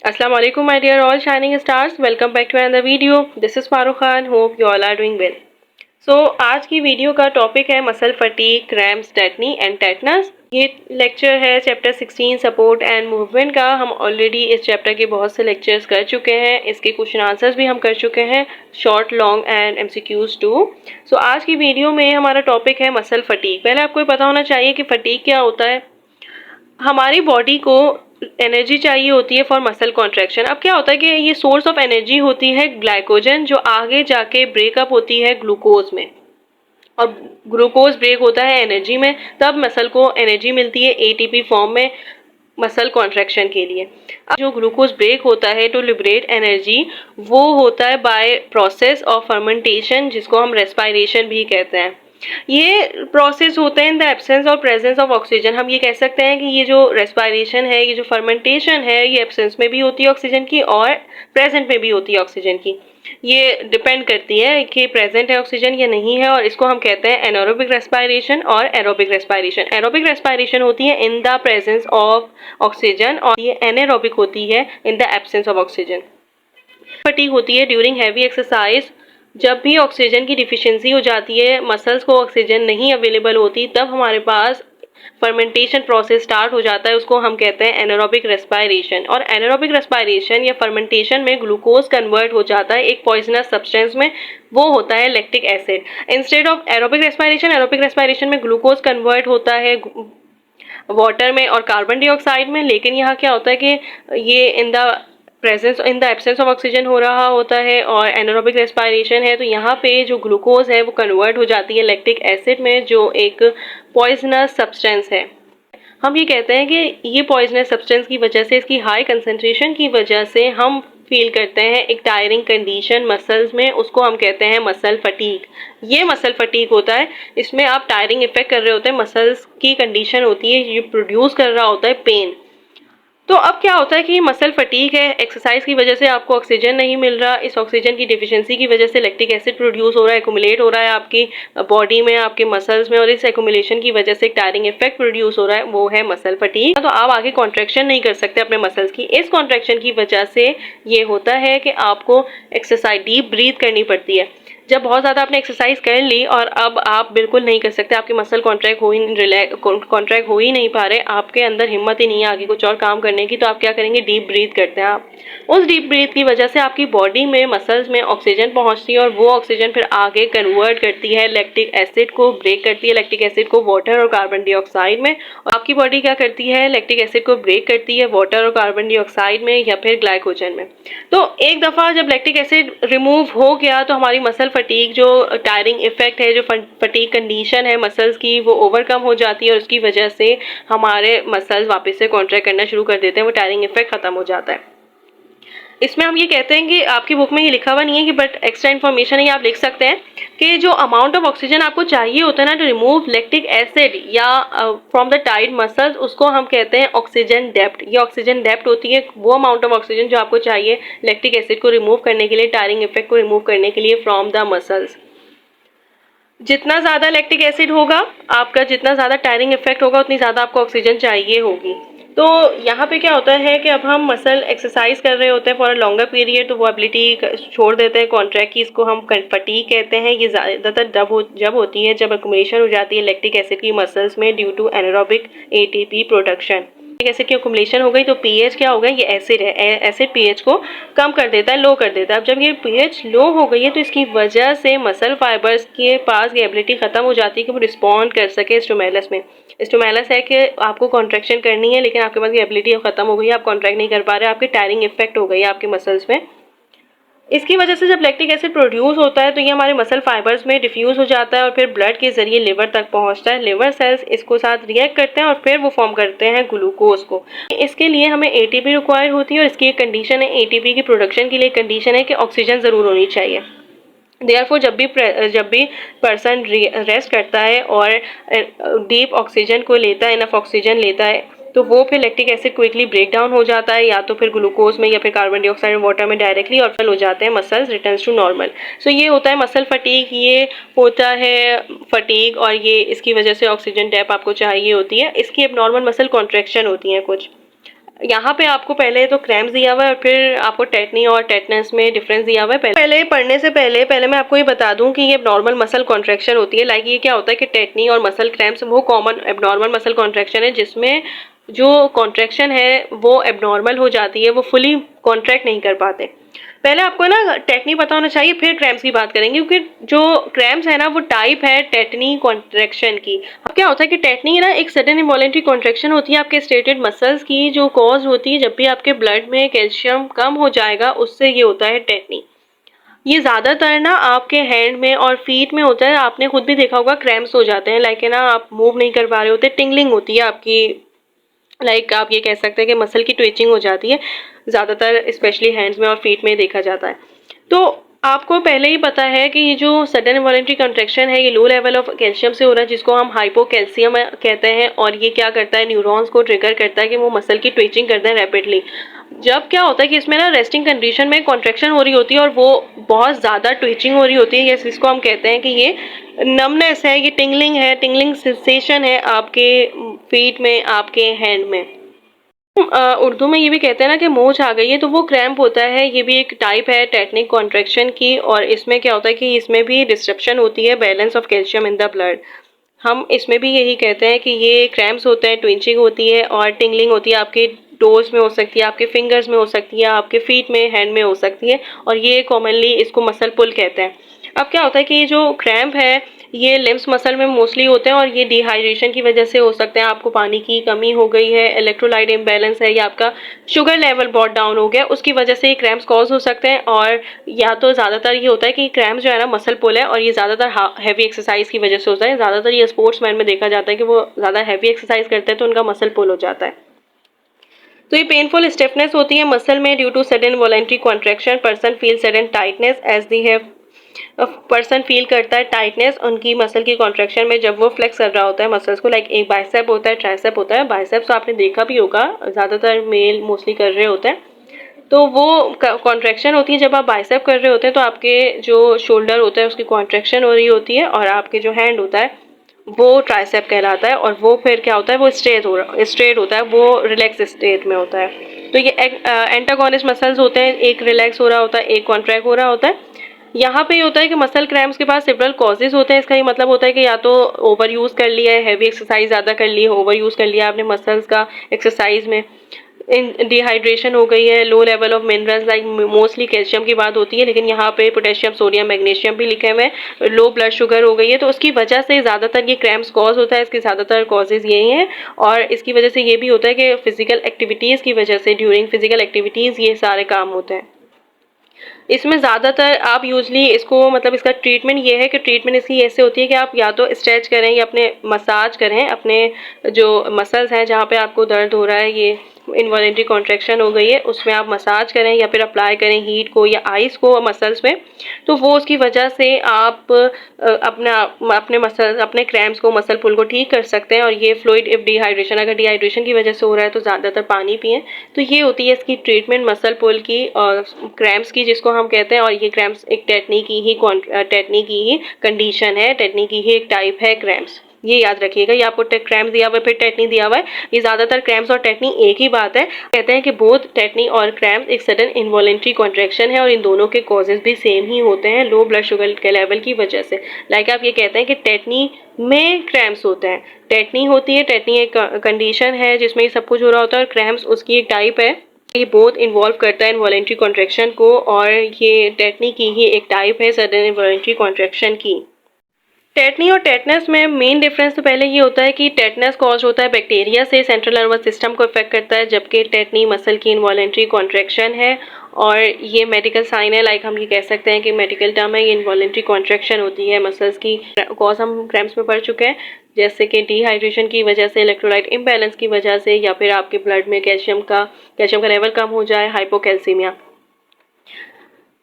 Assalamu alaikum my dear all shining stars. Welcome back to another video. This is Farooq Khan. Hope you all are doing well. आज की video का topic है muscle fatigue, cramps, tetani and tetanus. ये lecture है chapter 16 support and movement का। हम already इस chapter के बहुत से लेक्चर्स कर चुके हैं। इसके क्वेश्चन आंसर्स भी हम कर चुके हैं, short, long and MCQs too. आज की वीडियो में हमारा टॉपिक है मसल फटीग। पहले आपको पता होना चाहिए कि फटीग क्या होता है। हमारी बॉडी को एनर्जी चाहिए होती है फॉर मसल कॉन्ट्रैक्शन। अब क्या होता है कि ये सोर्स ऑफ एनर्जी होती है ग्लाइकोजन, जो आगे जाके ब्रेकअप होती है ग्लूकोज में, और ग्लूकोज ब्रेक होता है एनर्जी में, तब मसल को एनर्जी मिलती है एटीपी फॉर्म में मसल कॉन्ट्रैक्शन के लिए। अब जो ग्लूकोज ब्रेक होता है टू लिबरेट एनर्जी, वो होता है बाय प्रोसेस ऑफ फर्मेंटेशन, जिसको हम रेस्पायरेशन भी कहते हैं। ये प्रोसेस होता है इन द एब्सेंस और प्रेजेंस ऑफ ऑक्सीजन। हम ये कह सकते हैं कि ये जो रेस्पायरेशन है, ये जो फर्मेंटेशन है, ये एब्सेंस में भी होती है ऑक्सीजन की और प्रेजेंट में भी होती है ऑक्सीजन की। ये डिपेंड करती है कि प्रेजेंट है ऑक्सीजन या नहीं है, और इसको हम कहते हैं एनारोबिक रेस्पायरेशन और एरोबिक रेस्पायरेशन। एरोबिक रेस्पायरेशन होती है in the presence of oxygen, और ये एनारोबिक होती है in the absence of oxygen. Fatigue होती है ड्यूरिंग हैवी एक्सरसाइज। जब भी ऑक्सीजन की डिफिशियंसी हो जाती है, मसल्स को ऑक्सीजन नहीं अवेलेबल होती, तब हमारे पास फर्मेंटेशन प्रोसेस स्टार्ट हो जाता है। उसको हम कहते हैं एनारोबिक रेस्पायरेशन। और एनारोबिक रेस्पायरेशन या फर्मेंटेशन में ग्लूकोज कन्वर्ट हो जाता है एक पॉइजनस सब्सटेंस में, वो होता है lactic acid. Instead of aerobic respiration में ग्लूकोज कन्वर्ट होता है वाटर में और कार्बन डाइऑक्साइड में। लेकिन यहाँ क्या होता है कि ये in the absence of oxygen हो रहा होता है, और एनारोबिक रेस्पायरेशन है, तो यहाँ पे जो ग्लूकोज है वो कन्वर्ट हो जाती है लैक्टिक एसिड में, जो एक पॉइजनस सब्सटेंस है। हम ये कहते हैं कि ये पॉइजनस सब्सटेंस की वजह से, इसकी हाई कंसंट्रेशन की वजह से हम फील करते हैं एक टायरिंग कंडीशन मसल्स में, उसको हम कहते हैं मसल फटीग। ये मसल फटीग होता है, इसमें आप टायरिंग इफेक्ट कर रहे होते हैं, मसल्स की कंडीशन होती है, ये प्रोड्यूस कर रहा होता है पेन। तो अब क्या होता है कि मसल फटीग है, एक्सरसाइज की वजह से आपको ऑक्सीजन नहीं मिल रहा, इस ऑक्सीजन की डिफिशियंसी की वजह से लैक्टिक एसिड प्रोड्यूस हो रहा है, एक्यूमुलेट हो रहा है आपकी बॉडी में, आपके मसल्स में, और इस एक्यूमुलेशन की वजह से एक टायरिंग इफेक्ट प्रोड्यूस हो रहा है, वो है मसल फटीग। तो आप आगे कॉन्ट्रैक्शन नहीं कर सकते अपने मसल्स की। इस कॉन्ट्रैक्शन की वजह से ये होता है कि आपको एक्सरसाइज डीप ब्रीथ करनी पड़ती है। जब बहुत ज़्यादा आपने एक्सरसाइज कर ली और अब आप बिल्कुल नहीं कर सकते, आपके मसल कॉन्ट्रैक्ट हो ही नहीं पा रहे, आपके अंदर हिम्मत ही नहीं है आगे कुछ और काम करने की, तो आप क्या करेंगे, डीप ब्रीथ करते हैं आप। उस डीप ब्रीथ की वजह से आपकी बॉडी में, मसल्स में ऑक्सीजन पहुंचती है, और वो ऑक्सीजन फिर आगे कन्वर्ट करती है लैक्टिक एसिड को, ब्रेक करती है लैक्टिक एसिड को वाटर और कार्बन डाइऑक्साइड में। और आपकी बॉडी क्या करती है, लैक्टिक एसिड को ब्रेक करती है वाटर और कार्बन डाइऑक्साइड में या फिर ग्लाइकोजन में। तो एक दफ़ा जब लैक्टिक एसिड रिमूव हो गया, तो हमारी मसल फटीग, जो टायरिंग इफेक्ट है, जो फटीग कंडीशन है मसल्स की, वो ओवरकम हो जाती है, और उसकी वजह से हमारे मसल्स वापस से कॉन्ट्रैक्ट करना शुरू कर देते हैं, वो टायरिंग इफेक्ट खत्म हो जाता है। इसमें हम ये कहते हैं कि आपकी बुक में ये लिखा हुआ नहीं है कि, बट एक्स्ट्रा इन्फॉर्मेशन है, आप लिख सकते हैं कि जो अमाउंट ऑफ ऑक्सीजन आपको चाहिए होता है ना टू रिमूव लैक्टिक एसिड या फ्रॉम द टाइड मसल्स, उसको हम कहते हैं ऑक्सीजन डेप्थ। ये ऑक्सीजन डेप्थ होती है वो अमाउंट ऑफ ऑक्सीजन जो आपको चाहिए लैक्टिक एसिड को रिमूव करने के लिए, टायरिंग इफेक्ट को रिमूव करने के लिए फ्रॉम द मसल्स। जितना ज़्यादा लैक्टिक एसिड होगा आपका, जितना ज़्यादा टायरिंग इफेक्ट होगा, उतनी ज़्यादा आपको ऑक्सीजन चाहिए होगी। तो यहाँ पे क्या होता है कि अब हम मसल एक्सरसाइज कर रहे होते हैं फॉर अ लॉन्गर पीरियड, तो वो एबिलिटी छोड़ देते हैं कॉन्ट्रैक्ट की, इसको हम फटीग कहते हैं। ये ज़्यादातर जब होती है जब एक्युमुलेशन हो जाती है लैक्टिक एसिड की मसल्स में due to anaerobic ATP production. Acid की एक्युमुलेशन हो गई तो पीएच क्या होगा, ये एसिड है, एसिड पीएच को कम कर देता है, लो कर देता है। अब जब ये पीएच लो हो गई है, तो इसकी वजह से मसल फाइबर्स के पास ये एबिलिटी खत्म हो जाती है कि वो रिस्पॉन्ड कर सके स्टिमुलस में। स्टिमुलस है कि आपको कॉन्ट्रैक्शन करनी है, लेकिन आपके पास ये एबिलिटी खत्म हो गई है, आप कॉन्ट्रैक्ट नहीं कर पा रहे, आपकी टायरिंग इफेक्ट हो गई है आपके मसल्स में। इसकी वजह से जब लैक्टिक एसिड प्रोड्यूस होता है, तो ये हमारे मसल फाइबर्स में डिफ्यूज़ हो जाता है और फिर ब्लड के जरिए लिवर तक पहुंचता है। लिवर सेल्स इसको साथ रिएक्ट करते हैं और फिर वो फॉर्म करते हैं ग्लूकोज को। इसके लिए हमें एटीपी रिक्वायर होती है, और इसकी एक कंडीशन है, एटीपी की प्रोडक्शन के लिए कंडीशन है कि ऑक्सीजन ज़रूर होनी चाहिए। देयरफॉर जब भी पर्सन रेस्ट करता है और डीप ऑक्सीजन को लेता है, इनफ ऑक्सीजन लेता है, तो वो फिर lactic acid quickly break down हो जाता है, या तो फिर ग्लूकोज में या फिर कार्बन डाइऑक्साइड वाटर में डायरेक्टली, और फिर हो जाते हैं मसल्स रिटर्न्स टू नॉर्मल। सो ये होता है मसल फटीग, ये होता है फटीग, और ये इसकी वजह से ऑक्सीजन डेप आपको चाहिए होती है। इसकी अब नॉर्मल मसल कॉन्ट्रैक्शन होती हैं कुछ। यहाँ पे आपको पहले तो क्रैम्स दिया हुआ है और फिर आपको टेटनी और टेटनस में डिफरेंस दिया हुआ है। पहले पढ़ने से पहले मैं आपको ये बता दूं कि ये नॉर्मल मसल कॉन्ट्रैक्शन होती है। लाइक ये क्या होता है कि टेटनी और मसल क्रैम्प्स वो कॉमन एबनॉर्मल मसल कॉन्ट्रैक्शन है, जिसमें जो कॉन्ट्रैक्शन है वो एबनॉर्मल हो जाती है, वो फुली कॉन्ट्रैक्ट नहीं कर पाते। पहले आपको ना टेटनी पता होना चाहिए, फिर क्रैम्प्स की बात करेंगे, क्योंकि जो क्रैम्प्स है ना वो टाइप है टेटनी कॉन्ट्रैक्शन की। अब क्या होता है कि टेटनी ना एक सडन इनवॉलेंटरी कॉन्ट्रैक्शन होती है आपके स्टेटेड मसल्स की, जो कॉज होती है जब भी आपके ब्लड में कैल्शियम कम हो जाएगा, उससे ये होता है टेटनी। ये ज्यादातर ना आपके हैंड में और फीट में होता है। आपने खुद भी देखा होगा क्रैम्प्स हो जाते हैं, लाइक ना आप मूव नहीं कर पा रहे होते, टिंगलिंग होती है आपकी, लाइक आप ये कह सकते हैं कि मसल की ट्विचिंग हो जाती है, ज़्यादातर स्पेशली हैंड्स में और फीट में देखा जाता है। तो आपको पहले ही पता है कि ये जो सडन इनवॉलेंटरी कंट्रैक्शन है ये लो लेवल ऑफ कैल्शियम से हो रहा है, जिसको हम हाइपोकैल्शियम कहते हैं। और ये क्या करता है, न्यूरॉन्स को ट्रिगर करता है कि वो मसल की ट्विचिंग करते हैं रैपिडली। जब क्या होता है कि इसमें ना रेस्टिंग कंडीशन में कॉन्ट्रैक्शन हो रही होती है और वो बहुत ज़्यादा ट्विचिंग हो रही होती है, इसको हम कहते हैं कि ये नमनेस है, ये टिंगलिंग है, टिंगलिंग सेंसेशन है आपके फीट में, आपके हैंड में। उर्दू में ये भी कहते हैं ना कि मोच आ गई है, तो वो क्रैम्प होता है। ये भी एक टाइप है टेटनिक कॉन्ट्रैक्शन की, और इसमें क्या होता है कि इसमें भी डिस्ट्रप्शन होती है balance of calcium in the blood. हम इसमें भी यही कहते हैं कि ये क्रैम्प्स होते हैं, ट्विंचिंग होती है और टिंगलिंग होती है। आपके टोज में हो सकती है, आपके फिंगर्स में हो सकती है, आपके फीट में, हैंड में हो सकती है, और ये कॉमनली इसको मसल पुल कहते हैं। अब क्या होता है कि ये जो क्रैम्प है ये लिम्स मसल में मोस्टली होते हैं, और ये डिहाइड्रेशन की वजह से हो सकते हैं। आपको पानी की कमी हो गई है, इलेक्ट्रोलाइट इम्बैलेंस है, या आपका शुगर लेवल बहुत डाउन हो गया, उसकी वजह से ये क्रैम्प्स कॉज हो सकते हैं। और या तो ज़्यादातर ये होता है कि क्रैम्प्स जो है ना मसल पुल है, और ये ज़्यादातर हैवी एक्सरसाइज की वजह से होता है। ज़्यादातर ये स्पोर्ट्स मैन में देखा जाता है कि वो ज़्यादा हैवी एक्सरसाइज करते हैं तो उनका मसल पुल हो जाता है। तो ये पेनफुल स्टिफनेस होती है मसल में due to sudden voluntary contraction. Person feel sudden tightness as the have, person feel करता है टाइटनेस उनकी मसल की कॉन्ट्रैक्शन में जब वो फ्लेक्स कर रहा होता है मसल्स को। लाइक एक बाइसेप होता है, ट्राइसेप होता है। बाइसेप्स तो आपने देखा भी होगा, ज़्यादातर मेल मोस्टली कर रहे होते हैं। तो वो कॉन्ट्रैक्शन होती है जब आप बाइसेप कर रहे होते हैं, तो आपके जो शोल्डर होता है उसकी कॉन्ट्रैक्शन हो रही होती है, और आपके जो हैंड होता है वो ट्राइसेप कहलाता है। और वो फिर क्या होता है, वो स्ट्रेट होता है, वो रिलैक्स स्टेट में होता है। तो ये एंटागोनिस्ट मसल्स होते हैं, एक रिलैक्स हो रहा होता है, एक कॉन्ट्रैक्ट हो रहा होता है। यहाँ पे होता है कि मसल क्रैम्प्स के पास सेवरल कॉजेज होते हैं। इसका ये मतलब होता है कि या तो ओवर यूज कर लिया है, हैवी एक्सरसाइज ज़्यादा कर ली है, ओवर यूज कर लिया आपने मसल्स का एक्सरसाइज में, डिहाइड्रेशन हो गई है, low level of minerals, like mostly calcium की बात होती है, लेकिन यहाँ पे पोटेशियम, सोडियम, मैग्नीशियम भी लिखे हुए हैं। लो ब्लड शुगर हो गई है, तो उसकी वजह से ज़्यादातर ये क्रैम्प्स कॉज होता है। इसके ज़्यादातर कॉजेज यही हैं, और इसकी वजह से ये भी होता है कि फिजिकल एक्टिविटीज़ की वजह से, ड्यूरिंग फिजिकल एक्टिविटीज़ ये सारे काम होते हैं। इसमें ज़्यादातर आप यूजली इसको, मतलब इसका ट्रीटमेंट ये है कि ट्रीटमेंट इसकी ऐसे होती है कि आप या तो स्ट्रेच करें या अपने मसाज करें अपने जो मसल्स हैं जहाँ पे आपको दर्द हो रहा है, ये इनवॉलेंट्री कॉन्ट्रैक्शन हो गई है, उसमें आप मसाज करें या फिर अप्लाई करें हीट को या आइस को मसल्स में। तो वो उसकी वजह से आप अपने मसल, अपने क्रैम्प्स को, मसल पुल को ठीक कर सकते हैं। और ये फ्लूइड इफ डिहाइड्रेशन, अगर डिहाइड्रेशन की वजह से हो रहा है तो ज़्यादातर पानी पिएं। तो ये होती है इसकी ट्रीटमेंट मसल पुल की और क्रैम्प्स की, जिसको हम कहते हैं। और ये क्रैम्प्स एक टेटनी की ही कंडीशन है, टेटनी की ही एक टाइप है क्रैम्प्स। ये याद रखिएगा, ये आपको क्रैम्प्स दिया हुआ है, फिर टेटनी दिया हुआ है। ये ज़्यादातर क्रैम्प्स और टेटनी एक ही बात है। कहते हैं कि बोथ टेटनी और क्रैम्प्स एक सडन इनवॉलेंट्री कॉन्ट्रैक्शन है, और इन दोनों के कॉजेज भी सेम ही होते हैं, लो ब्लड शुगर के लेवल की वजह से। लाइक आप ये कहते हैं कि टेटनी में क्रैम्प्स होते हैं, टेटनी होती है, टेटनी एक कंडीशन है जिसमें ये सब कुछ हो रहा होता है, और क्रैम्प्स उसकी एक टाइप है। ये बोथ इन्वॉल्व करता है इनवॉलेंट्री कॉन्ट्रैक्शन को, और ये टेटनी की ही एक टाइप है सडन इनवॉलेंट्री कॉन्ट्रैक्शन की। टेटनी और टेटनस में मेन डिफरेंस तो पहले ये होता है कि टेटनस कॉज होता है बैक्टीरिया से, सेंट्रल नर्वस सिस्टम को इफेक्ट करता है, जबकि टेटनी मसल की इनवॉलेंट्री कॉन्ट्रैक्शन है। और ये मेडिकल साइन है, लाइक हम ये कह सकते हैं कि मेडिकल टर्म है, ये इनवॉलेंट्री कॉन्ट्रैक्शन होती है मसल्स की। कॉज हम क्रैम्प्स में पढ़ चुके हैं, जैसे कि डिहाइड्रेशन की वजह से, इलेक्ट्रोलाइट इम्बैलेंस की वजह से, या फिर आपके ब्लड में कैल्शियम का लेवल कम हो जाए, हाइपोकैल्सीमिया।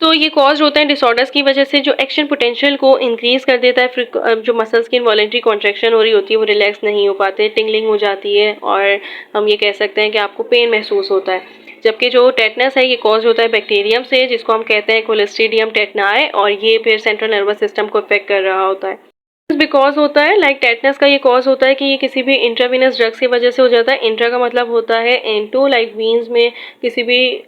तो ये कॉज होते हैं डिसऑर्डर्स की वजह से, जो एक्शन पोटेंशियल को इंक्रीज कर देता है। फिर जो मसल्स की इनवॉलेंट्री कॉन्ट्रैक्शन हो रही होती है वो रिलैक्स नहीं हो पाते, टिंगलिंग हो जाती है, और हम ये कह सकते हैं कि आपको पेन महसूस होता है। जबकि जो टेटनस है ये कॉज होता है बैक्टीरियम से, जिसको हम कहते हैं क्लोस्ट्रीडियम टेटनाई, और ये फिर सेंट्रल नर्वस सिस्टम को इफेक्ट कर रहा होता है। बिकॉज होता है लाइक टेटनस का ये कॉज होता है कि ये किसी भी इंट्रावीनस ड्रग्स की वजह से हो जाता है। इंट्रा का मतलब होता है इनटू, लाइक वीन्स में किसी भी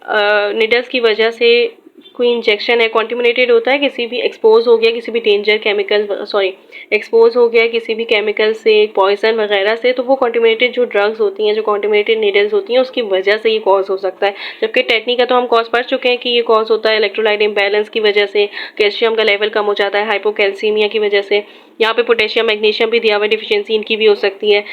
निडल्स की वजह से कोई इंजेक्शन है कॉन्टिमिनेटेड होता है, किसी भी एक्सपोज हो गया किसी भी डेंजर केमिकल, सॉरी एक्सपोज हो गया किसी भी केमिकल से, पॉइजन वगैरह से, तो वो कॉन्टिमिनेटेड जो ड्रग्स होती हैं, जो कॉन्टिमिनेटेड नीडल्स होती हैं, उसकी वजह से ये कॉज हो सकता है। जबकि टेटनी का तो हम कॉज पढ़ चुके हैं कि ये कॉज होता है इलेक्ट्रोलाइट इम्बैलेंस की वजह से, कैल्शियम का लेवल कम हो जाता है हाइपोकैल्सीमिया की वजह से। यहाँ पे पोटेशियम मैग्नीशियम भी दिया हुआ, डिफिशियंसी इनकी भी हो सकती है।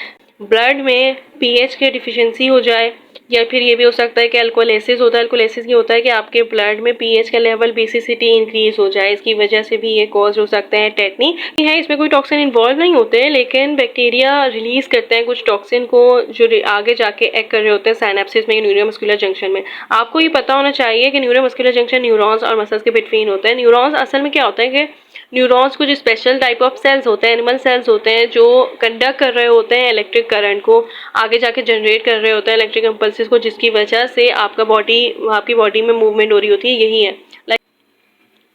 ब्लड में पीएच की डिफिशियंसी हो जाए, या फिर ये भी हो सकता है कि अल्कोलेसिस होता है। अल्कोलेसिस ये होता है कि आपके ब्लड में पीएच का लेवल बेसिसिटी इंक्रीज हो जाए, इसकी वजह से भी ये कॉज हो सकते हैं टेटनी है। इसमें कोई टॉक्सिन इन्वॉल्व नहीं होते, लेकिन बैक्टीरिया रिलीज करते हैं कुछ टॉक्सिन को जो आगे जाके एक्ट कर रहे होते हैं साइनेप्सिस में, न्यूरोमस्कुलर जंक्शन में। आपको ये पता होना चाहिए कि न्यूरोमस्कुलर जंक्शन न्यूरॉन्स और मसल्स के बिटवीन होता है। न्यूरॉन्स असल में क्या होता है कि न्यूरॉन्स कुछ स्पेशल टाइप ऑफ सेल्स होते हैं, एनिमल सेल्स होते हैं, जो कंडक्ट कर रहे होते हैं इलेक्ट्रिक करंट को, आगे जाके जनरेट कर रहे होते हैं इलेक्ट्रिक इम्पल्सिस को, जिसकी वजह से आपकी बॉडी में मूवमेंट हो रही होती है। यही है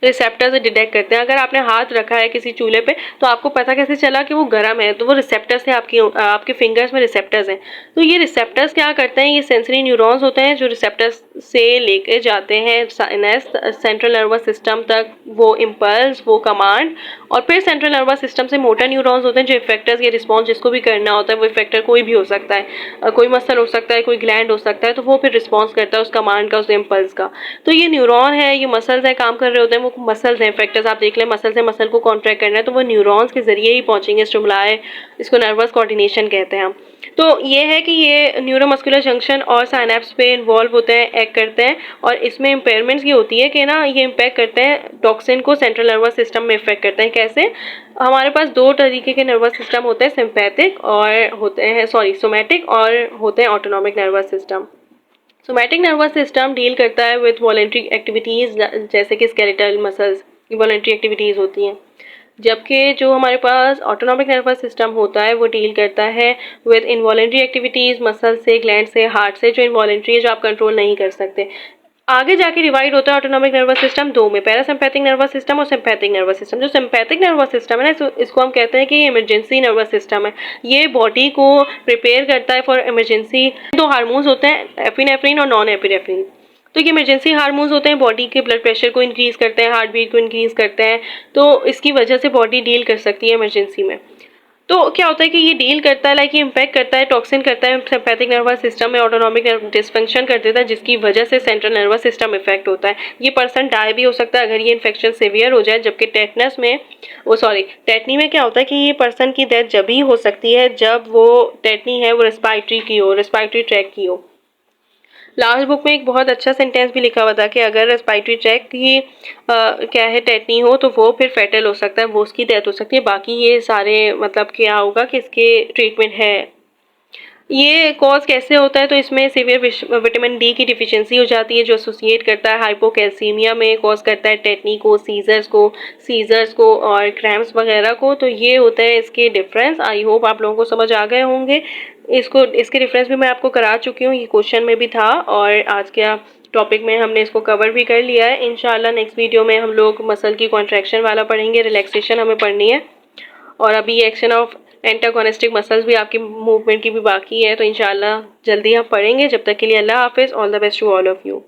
रिसेप्टर से डिटेक्ट करते हैं। अगर आपने हाथ रखा है किसी चूल्हे पे तो आपको पता कैसे चला कि वो गर्म है, तो वो रिसेप्टर्स है, आपके फिंगर्स में रिसेप्टर्स हैं। तो ये रिसेप्टर्स क्या करते हैं, ये सेंसरी न्यूरॉन्स होते हैं जो रिसेप्टर्स से लेके जाते हैं सेंट्रल नर्वस सिस्टम तक वो इम्पल्स, वो कमांड, और फिर सेंट्रल नर्वस सिस्टम से मोटर न्यूरॉन्स होते हैं जो इफेक्टर्स ये रिस्पॉन्स जिसको भी करना होता है, वो इफेक्टर कोई भी हो सकता है, कोई मसल हो सकता है, कोई ग्लैंड हो सकता है, तो वो फिर रिस्पॉन्स करता है उस कमांड का, उस इम्पल्स का। तो ये न्यूरॉन है, ये मसल्स है, काम कर रहे होते हैं, वो मसल्स हैं इफेक्टर्स। आप देख लें मसल से मसल को कॉन्ट्रैक्ट करना है तो वो न्यूरॉन्स के जरिए ही पहुंचेंगे, स्टिमुलाई, इसको नर्वस कोऑर्डिनेशन कहते हैं हम। तो ये है कि ये न्यूरोमस्कुलर जंक्शन और साइनेप्स पे इन्वॉल्व होते हैं, एक्ट करते हैं, और इसमें इम्पेयरमेंट्स ये होती है कि ना ये इम्पैक्ट करते हैं टॉक्सिन को सेंट्रल नर्वस सिस्टम में इफेक्ट करते हैं। कैसे? हमारे पास दो तरीके के नर्वस सिस्टम होते हैं, सिंपैथिक और होते हैं सोमैटिक, और होते हैं autonomic nervous system. Somatic nervous system deal करता है विथ वॉलेंट्री एक्टिविटीज़, जैसे कि स्केलेटल मसल्स की वॉलेंट्री एक्टिविटीज़ होती हैं। जबकि जो हमारे पास ऑटोनॉमिक नर्वस सिस्टम होता है वो डील करता है विद इनवॉलेंट्री एक्टिविटीज़, मसल से, ग्लैंड से, हार्ट से, जो इनवॉलेंट्री है, जो आप कंट्रोल नहीं कर सकते। आगे जाके डिवाइड होता है ऑटोनॉमिक नर्वस सिस्टम दो में, पैरासिम्पैथिक नर्वस सिस्टम और सिम्पैथिक नर्वस सिस्टम। जो सिम्पैथिक नर्वस सिस्टम है ना, इसको हम कहते हैं कि ये इमरजेंसी नर्वस सिस्टम है। ये बॉडी को प्रिपेयर करता है फॉर इमरजेंसी। दो हार्मोन्स होते हैं, एपिनेफ्रिन और नॉन एपिनेफ्रिन। तो ये इमरजेंसी हार्मोन्स होते हैं, बॉडी के ब्लड प्रेशर को इंक्रीज करते हैं, हार्ट बीट को इंक्रीज करते हैं, तो इसकी वजह से बॉडी डील कर सकती है इमरजेंसी में। तो क्या होता है कि ये डील करता है, लाइक ये इम्पैक्ट करता है, टॉक्सिन करता है सिम्पैथिक नर्वस सिस्टम में, ऑटोनॉमिक डिसफंक्शन कर देता है, जिसकी वजह से सेंट्रल नर्वस सिस्टम इफेक्ट होता है। ये पर्सन डाई भी हो सकता है अगर ये इन्फेक्शन सीवियर हो जाए। जबकि टेटनी में क्या होता है कि ये पर्सन की डेथ जब ही हो सकती है जब वो टेटनी है वो रेस्पिरेटरी की हो, रेस्पिरेटरी ट्रैक की हो। लास्ट बुक में एक बहुत अच्छा सेंटेंस भी लिखा हुआ था कि अगर रेस्पिरेटरी ट्रैक की क्या है टेटनी हो तो वो फिर फेटल हो सकता है, वो उसकी डेथ हो सकती है। बाकी ये सारे मतलब क्या होगा कि इसके ट्रीटमेंट है। ये कॉज कैसे होता है, तो इसमें सीवियर विटामिन डी की डिफिशियंसी हो जाती है जो एसोसिएट करता है हाइपोकैल्सीमिया में, कॉज करता है टेटनी को, सीजर्स को और क्रैम्प्स वगैरह को। तो ये होता है इसके डिफरेंस। आई होप आप लोगों को समझ आ गए होंगे। इसके डिफरेंस भी मैं आपको करा चुकी हूँ, ये क्वेश्चन में भी था, और आज के टॉपिक में हमने इसको कवर भी कर लिया है। इंशाल्लाह नेक्स्ट वीडियो में हम लोग मसल की कॉन्ट्रैक्शन वाला पढ़ेंगे, रिलैक्सेशन हमें पढ़नी है, और अभी एक्शन ऑफ एंटागोनिस्टिक मसल्स भी आपकी मूवमेंट की भी बाकी है, तो इंशाल्लाह जल्दी हम पढ़ेंगे। जब तक के लिए अल्लाह हाफिज़, all the best to all of you.